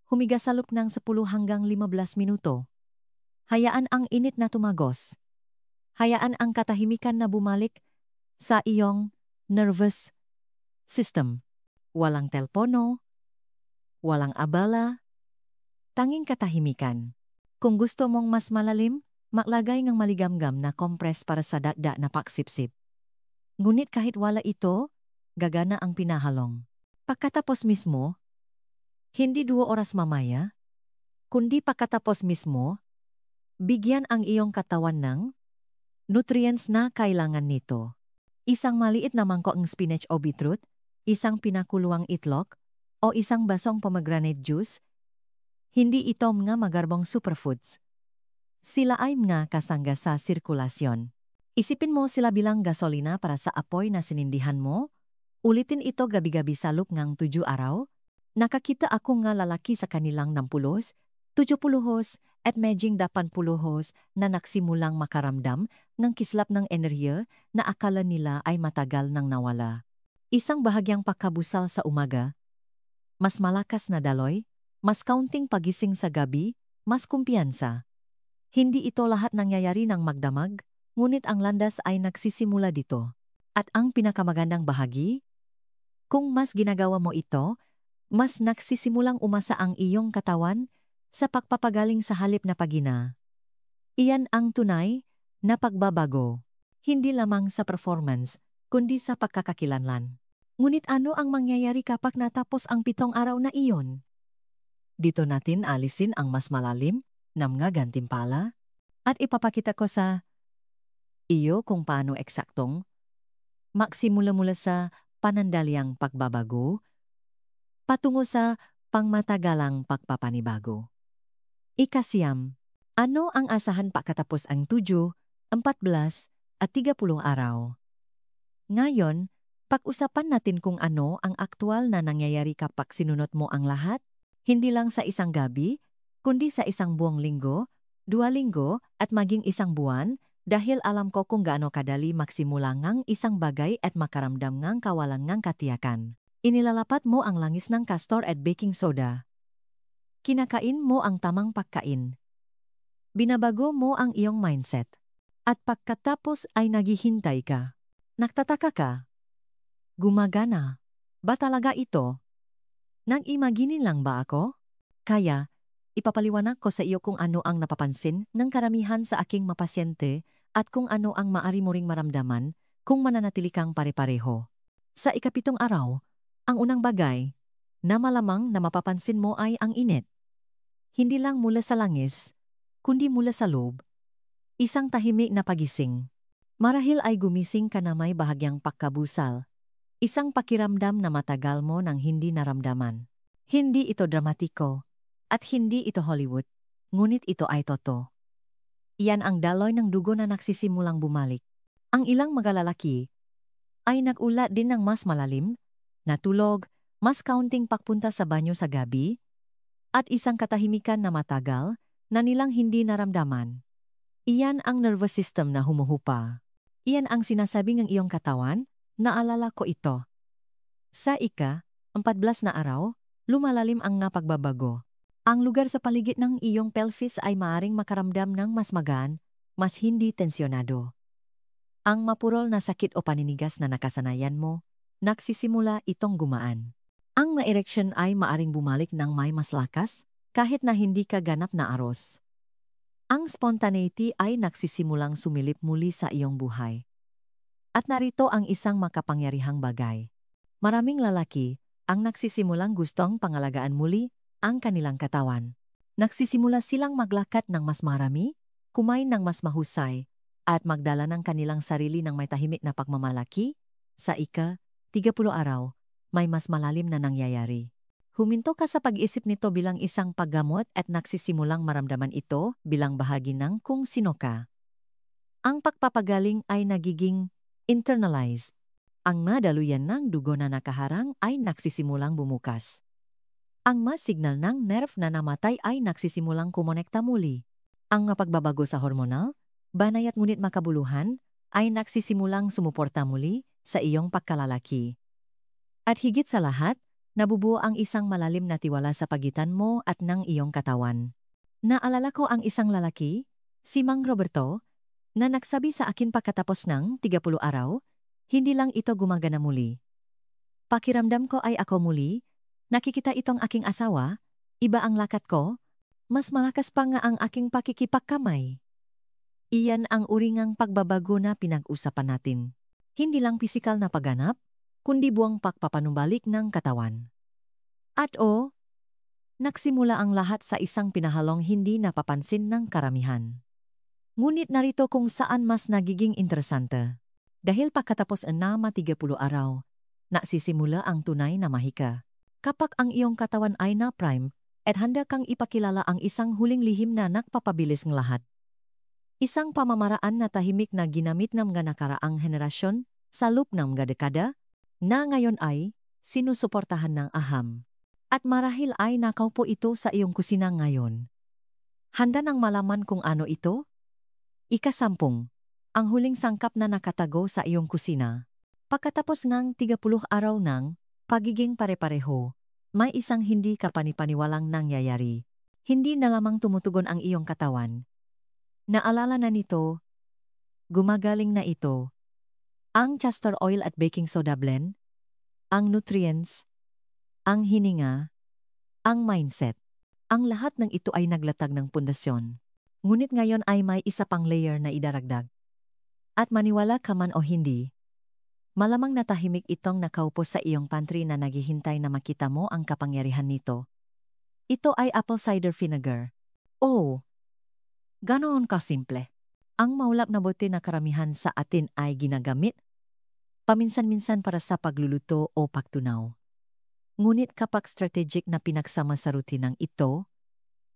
humiga sa loob ng 10 hanggang 15 minuto. Hayaan ang init na tumagos. Hayaan ang katahimikan na bumalik sa iyong nervous system. Walang telpono, walang abala, tanging katahimikan. Kung gusto mong mas malalim, maglagay ng maligamgam na compress para sa dagda na paksipsip. Ngunit kahit wala ito, gagana ang pinahalong. Pagkatapos mismo, hindi 2 oras mamaya, kundi pagkatapos mismo, bigyan ang iyong katawan ng nutrients na kailangan nito. Isang maliit na mangkok ng spinach o beetroot, isang pinakuluang itlog, o isang basong pomegranate juice, hindi ito mga magarbong superfoods. Sila ay mga kasangga sa sirkulasyon. Isipin mo sila bilang gasolina para sa apoy na sinindihan mo. Ulitin ito gabi-gabi sa loob ng 7 araw. Nakakita ako nga lalaki sa kanilang 60, 70 at medjing 80 na nagsimulang makaramdam ng kislap ng enerhiya na akala nila ay matagal nang nawala. Isang bahagyang pagkabusal sa umaga, mas malakas na daloy, mas kaunting pagising sa gabi, mas kumpiyansa. Hindi ito lahat nangyayari ng magdamag, ngunit ang landas ay nagsisimula dito. At ang pinakamagandang bahagi, kung mas ginagawa mo ito, mas nagsisimulang umasa ang iyong katawan sa pagpapagaling sa halip na pagina. Iyan ang tunay na pagbabago, hindi lamang sa performance, kundi sa pagkakakilanlan. Ngunit ano ang mangyayari kapag natapos ang 7 araw na iyon? Dito natin alisin ang mas malalim na mga gantimpala at ipapakita ko sa iyo kung paano eksaktong magsimula-mula sa panandaliang pagbabago patungo sa pangmatagalang pagpapanibago. Ika-9. Ano ang asahan pagkatapos ang 7, 14 at 30 araw? Ngayon, pag-usapan natin kung ano ang aktwal na nangyayari kapag sinunod mo ang lahat, hindi lang sa isang gabi, kundi sa isang buong linggo, 2 linggo at maging isang buwan, dahil alam ko kung gaano kadali magsimula ngang isang bagay at makaramdam ngang kawalan ngang katiyakan. Inilalapat mo ang langis ng castor at baking soda. Kinakain mo ang tamang pagkain. Binabago mo ang iyong mindset. At pagkatapos ay naghihintay ka. Nagtataka ka. Gumagana. Ba talaga ito? Nag-imaginin lang ba ako? Kaya, ipapaliwanag ko sa iyo kung ano ang napapansin ng karamihan sa aking mapasyente at kung ano ang maari mo ring maramdaman kung mananatili kang pare-pareho. Sa ika-7 araw, ang unang bagay na malamang na mapapansin mo ay ang init. Hindi lang mula sa langis, kundi mula sa loob. Isang tahimik na pagising. Marahil ay gumising ka na may bahagyang pagkabusal. Isang pakiramdam na matagal mo nang hindi naramdaman. Hindi ito dramatiko. At hindi ito Hollywood. Ngunit ito ay totoo. Iyan ang daloy ng dugo na nagsisimulang bumalik. Ang ilang mga lalaki ay nag-ulat din ng mas malalim, natulog, mas kaunting pagpunta sa banyo sa gabi, at isang katahimikan na matagal na nilang hindi naramdaman. Iyan ang nervous system na humuhupa. Iyan ang sinasabi ng iyong katawan, naalala ko ito. Sa ika-14 na araw, lumalalim ang nga pagbabago. Ang lugar sa paligid ng iyong pelvis ay maaring makaramdam ng mas magaan, mas hindi tensyonado. Ang mapurol na sakit o paninigas na nakasanayan mo, nagsisimula itong gumaan. Ang ma-erection ay maaring bumalik ng may mas lakas, kahit na hindi ka ganap na aros. Ang spontaneity ay nagsisimulang sumilip muli sa iyong buhay. At narito ang isang makapangyarihang bagay. Maraming lalaki ang nagsisimulang gustong pangalagaan muli ang kanilang katawan. Nagsisimula silang maglakad ng mas marami, kumain ng mas mahusay, at magdala ng kanilang sarili ng may tahimik na pagmamalaki. Sa ika-30 araw, may mas malalim na nangyayari. Huminto ka sa pag-isip nito bilang isang paggamot at nagsisimulang maramdaman ito bilang bahagi ng kung sino ka. Ang pagpapagaling ay nagiging internalized. Ang madaluyan ng dugo na nakaharang ay nagsisimulang bumukas. Ang mas signal ng nerve na namatay ay nagsisimulang kumonekta muli. Ang pagbabago sa hormonal, banay at ngunit makabuluhan, ay nagsisimulang sumuporta muli sa iyong pagkalalaki. At higit sa lahat, nabubuo ang isang malalim na tiwala sa pagitan mo at ng iyong katawan. Naalala ko ang isang lalaki, si Mang Roberto, na nagsabi sa akin pagkatapos ng 30 araw, Hindi lang ito gumagana muli. Pakiramdam ko ay ako muli, nakikita itong aking asawa, iba ang lakat ko, mas malakas pa nga ang aking pakikipagkamay. Iyan ang uringang pagbabago na pinag-usapan natin. Hindi lang pisikal na pagganap, kundi buwang pagpapanumbalik ng katawan. At nagsimula ang lahat sa isang pinahalong hindi napapansin ng karamihan. Ngunit narito kung saan mas nagiging interesante. Dahil pagkatapos na 30 araw, nagsisimula ang tunay na mahika. Kapag ang iyong katawan ay na-prime, at handa kang ipakilala ang isang huling lihim na nagpapabilis ng lahat. Isang pamamaraan na tahimik na ginamit ng mga nakaraang henerasyon sa loob ng mga dekada, na ngayon ay sinusuportahan ng aham. At marahil ay nakaupo ito sa iyong kusina ngayon. Handa nang malaman kung ano ito? Ika-10, ang huling sangkap na nakatago sa iyong kusina. Pagkatapos ng 30 araw ng pagiging pare-pareho, may isang hindi kapanipaniwalang nangyayari. Hindi na lamang tumutugon ang iyong katawan. Naalala na nito, gumagaling na ito. Ang castor oil at baking soda blend, ang nutrients, ang hininga, ang mindset. Ang lahat ng ito ay naglatag ng pundasyon. Ngunit ngayon ay may isa pang layer na idaragdag. At maniwala ka man o hindi, malamang natahimik itong nakaupo sa iyong pantry na naghihintay na makita mo ang kapangyarihan nito. Ito ay apple cider vinegar. Oh, ganoon kasimple. Ang maulap na bote na karamihan sa atin ay ginagamit paminsan-minsan para sa pagluluto o pagtunaw. Ngunit kapag strategic na pinagsama sa rutinang ito,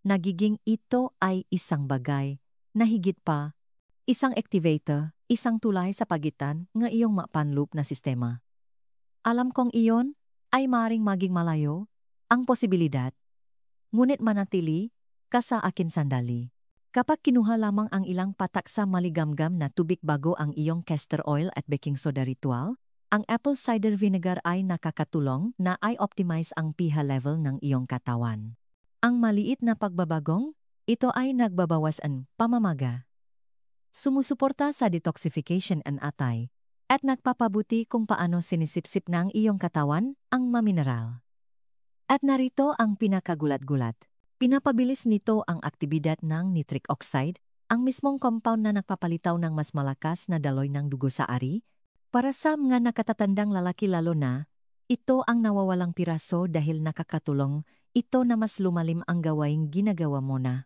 nagiging ito ay isang bagay na higit pa, isang activator, isang tulay sa pagitan ng iyong mapanloop na sistema. Alam kong iyon ay maaaring maging malayo, ang posibilidad, ngunit manatili ka sa akin sandali. Kapag kinuha lamang ang ilang patak sa maligamgam na tubig bago ang iyong castor oil at baking soda ritual, ang apple cider vinegar ay nakakatulong na i-optimize ang pH level ng iyong katawan. Ang maliit na pagbabagong, ito ay nagbabawas ang pamamaga. Sumusuporta sa detoxification and atay, at nagpapabuti kung paano sinisipsip ng iyong katawan ang mamineral. At narito ang pinakagulat-gulat. Pinapabilis nito ang aktibidad ng nitric oxide, ang mismong compound na nagpapalitaw ng mas malakas na daloy ng dugo sa ari. Para sa mga nakatatandang lalaki lalo na, ito ang nawawalang piraso dahil nakakatulong ito na mas lumalim ang gawaing ginagawa mo na.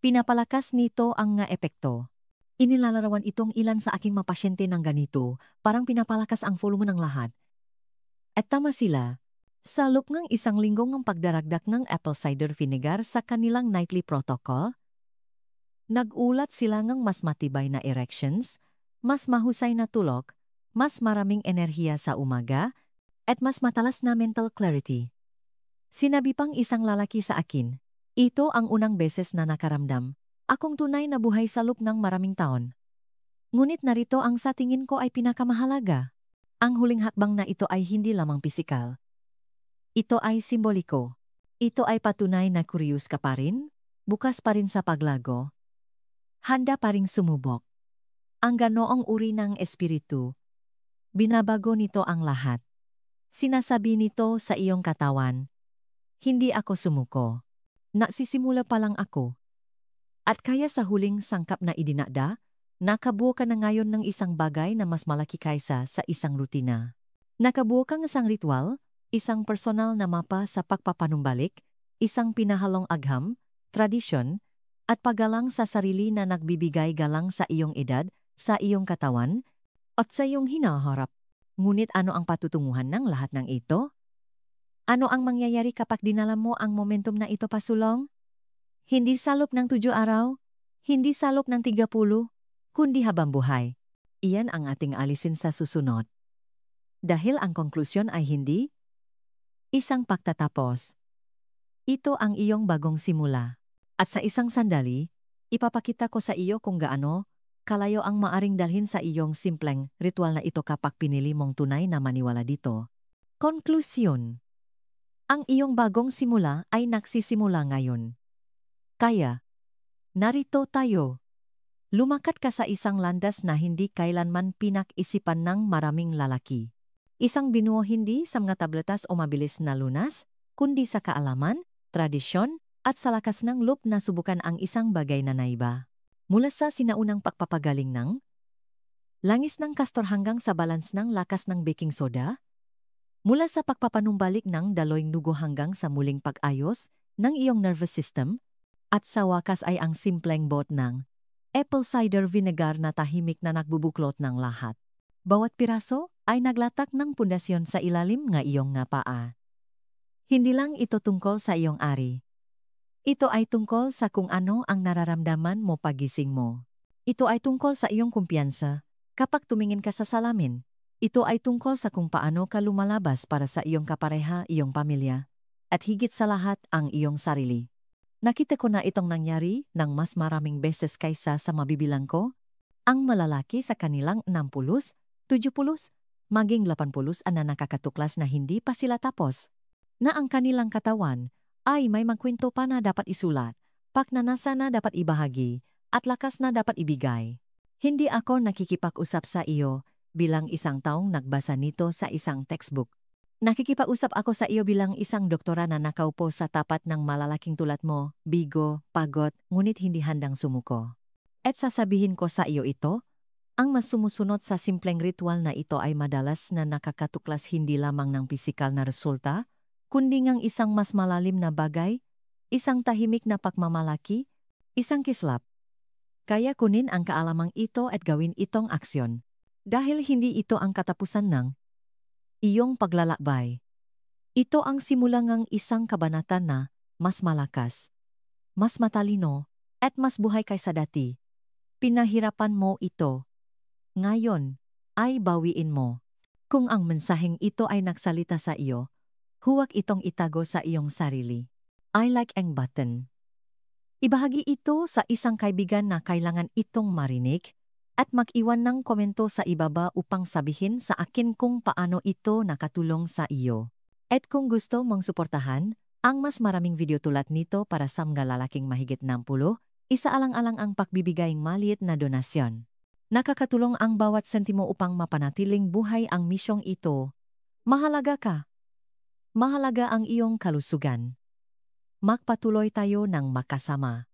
Pinapalakas nito ang nga epekto. Inilalarawan itong ilan sa aking mapasyente ng ganito, parang pinapalakas ang volume ng lahat. At tama sila, sa loob ng isang linggong ng pagdaragdak ng apple cider vinegar sa kanilang nightly protocol, nag-ulat sila ng mas matibay na erections, mas mahusay na tulog, mas maraming enerhiya sa umaga, at mas matalas na mental clarity. Sinabi pang isang lalaki sa akin, ito ang unang beses na nakaramdam, akong tunay na buhay sa loob ng maraming taon. Ngunit narito ang sa tingin ko ay pinakamahalaga. Ang huling hakbang na ito ay hindi lamang pisikal. Ito ay simboliko. Ito ay patunay na curious ka pa rin, bukas pa rin sa paglago. Handa pa ring sumubok. Ang ganoong uri ng espiritu, binabago nito ang lahat. Sinasabi nito sa iyong katawan, hindi ako sumuko. Nagsisimula pa lang ako. At kaya sa huling sangkap na idinakda, nakabuo ka na ngayon ng isang bagay na mas malaki kaysa sa isang rutina. Nakabuo kang isang ritual, isang personal na mapa sa pagpapanumbalik, isang pinahalong agham, tradisyon, at paggalang sa sarili na nagbibigay galang sa iyong edad, sa iyong katawan, at sa iyong hinaharap. Ngunit ano ang patutunguhan ng lahat ng ito? Ano ang mangyayari kapag dinala mo ang momentum na ito pasulong? Hindi salop ng 7 araw, hindi salop ng 30, kundi habang buhay. Iyan ang ating alisin sa susunod. Dahil ang konklusyon ay hindi isang pagtatapos. Ito ang iyong bagong simula. At sa isang sandali, ipapakita ko sa iyo kung gaano kalayo ang maaring dalhin sa iyong simpleng ritual na ito kapag pinili mong tunay na maniwala dito. Konklusyon. Ang iyong bagong simula ay nagsisimula ngayon. Kaya, narito tayo. Lumakat ka sa isang landas na hindi kailanman pinag-isipan ng maraming lalaki. Isang binuo hindi sa mga tabletas o mabilis na lunas, kundi sa kaalaman, tradisyon, at sa lakas ng loob na subukan ang isang bagay na naiba. Mula sa sinaunang pagpapagaling ng langis ng kastor hanggang sa balance ng lakas ng baking soda, mula sa pagpapanumbalik ng daloyng dugo hanggang sa muling pag-ayos ng iyong nervous system, at sa wakas ay ang simpleng bot ng apple cider vinegar na tahimik na nagbubuklot ng lahat. Bawat piraso ay naglatak ng pundasyon sa ilalim ng iyong nga paa. Hindi lang ito tungkol sa iyong ari. Ito ay tungkol sa kung ano ang nararamdaman mo pagising mo. Ito ay tungkol sa iyong kumpiyansa kapag tumingin ka sa salamin. Ito ay tungkol sa kung paano ka lumalabas para sa iyong kapareha, iyong pamilya, at higit sa lahat ang iyong sarili. Nakita ko na itong nangyari ng mas maraming beses kaysa sa mabibilang ko. Ang malalaki sa kanilang 60, 70, maging 80 na nakakatuklas na hindi pa sila tapos. Na ang kanilang katawan ay may magkwento pa na dapat isulat, paknanasa na dapat ibahagi, at lakas na dapat ibigay. Hindi ako nakikipag-usap sa iyo bilang isang taong nagbasa nito sa isang textbook. Nakikipag-usap ako sa iyo bilang isang doktora na nakaupo sa tapat ng malalaking tulad mo, bigo, pagod, ngunit hindi handang sumuko. At sasabihin ko sa iyo ito, ang mas sumusunod sa simpleng ritual na ito ay madalas na nakakatuklas hindi lamang ng pisikal na resulta, kundi ngang isang mas malalim na bagay, isang tahimik na pagmamalaki, isang kislap. Kaya kunin ang kaalamang ito at gawin itong aksyon. Dahil hindi ito ang katapusan ng iyong paglalakbay. Ito ang simula ng isang kabanata na mas malakas, mas matalino, at mas buhay kaysa dati. Pinahirapan mo ito. Ngayon, ay bawiin mo. Kung ang mensaheng ito ay nagsalita sa iyo, huwag itong itago sa iyong sarili. I like ang button. Ibahagi ito sa isang kaibigan na kailangan itong marinig at mag-iwan ng komento sa ibaba upang sabihin sa akin kung paano ito nakatulong sa iyo. At kung gusto mong suportahan ang mas maraming video tulad nito para sa mga lalaking mahigit 60, isaalang-alang ang pagbibigayng maliit na donasyon. Nakakatulong ang bawat sentimo upang mapanatiling buhay ang misyong ito. Mahalaga ka. Mahalaga ang iyong kalusugan. Magpatuloy tayo ng makasama.